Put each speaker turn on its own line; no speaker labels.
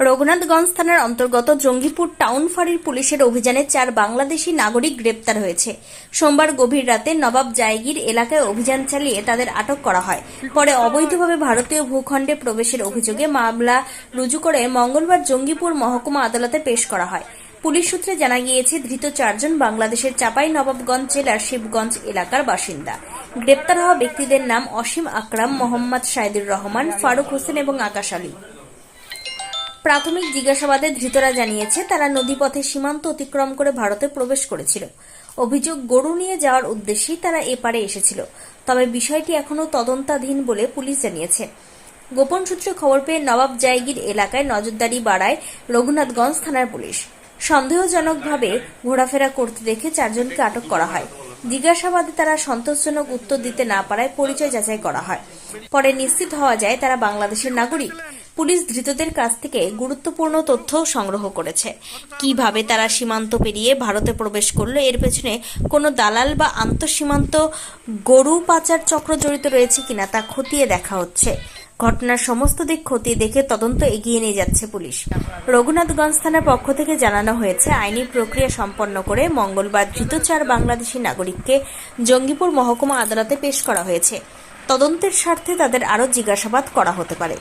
রঘুনাথগঞ্জ থানার অন্তর্গত জঙ্গিপুর টাউন ফাঁড়ির পুলিশের অভিযানে 4 বাংলাদেশি নাগরিক গ্রেপ্তার হয়েছে। সোমবার গভীর রাতে নবাব জায়গির এলাকায় অভিযান চালিয়ে তাদের আটক করা হয়। পরে অবৈধভাবে ভারতীয় ভূখণ্ডে প্রবেশের অভিযোগে মামলা রুজু করে মঙ্গলবার জঙ্গিপুর মহকুমা আদালতে পেশ করা হয়। পুলিশ সূত্রে জানা গিয়েছে, ধৃত 4 জন বাংলাদেশের চাঁপাইনবাবগঞ্জ জেলার শিবগঞ্জ এলাকার বাসিন্দা। গ্রেপ্তার হওয়া ব্যক্তিদের নাম অসীম আকরাম, মোহাম্মদ সাইদুর রহমান, ফারুক হোসেন এবং আকাশ আলী। প্রাথমিক জিজ্ঞাসাবাদে ধৃতরা জানিয়েছে, তারা নদীপথে সীমান্ত অতিক্রম করে ভারতে প্রবেশ করেছিল। অভিযোগ, গরু নিয়ে যাওয়ার উদ্দেশ্যেই তারা এপারে এসেছিল। তবে বিষয়টি এখনও তদন্তাধীন বলে পুলিশ জানিয়েছে। গোপন সূত্রে খবর পেয়ে নবাব জায়গির এলাকায় নজরদারি বাড়ায় রঘুনাথগঞ্জ থানার পুলিশ। সন্দেহজনকভাবে ঘোরাফেরা করতে দেখে 4 জনকে আটক করা হয়। জিজ্ঞাসাবাদে তারা সন্তোষজনক উত্তর দিতে না পারায় পরিচয় যাচাই করা হয়। পরে নিশ্চিত হওয়া যায় তারা বাংলাদেশের নাগরিক। পুলিশ ধৃতদের কাছ থেকে গুরুত্বপূর্ণ তথ্য সংগ্রহ করেছে। কিভাবে তারা সীমান্ত পেরিয়ে ভারতে প্রবেশ করলো, এর পেছনে কোনো দালাল বা আন্তঃসীমান্ত গরু পাচার চক্র জড়িত রয়েছে কিনা তা খতিয়ে দেখা হচ্ছে। ঘটনার সমস্ত দিক খতিয়ে দেখে তদন্ত এগিয়ে নিয়ে যাচ্ছে পুলিশ। রঘুনাথগঞ্জ থানার পক্ষ থেকে জানানো হয়েছে, আইনি প্রক্রিয়া সম্পন্ন করে মঙ্গলবার ধৃত 4 বাংলাদেশি নাগরিককে জঙ্গিপুর মহকুমা আদালতে পেশ করা হয়েছে। তদন্তের স্বার্থে তাদের আরও জিজ্ঞাসাবাদ করা হতে পারে।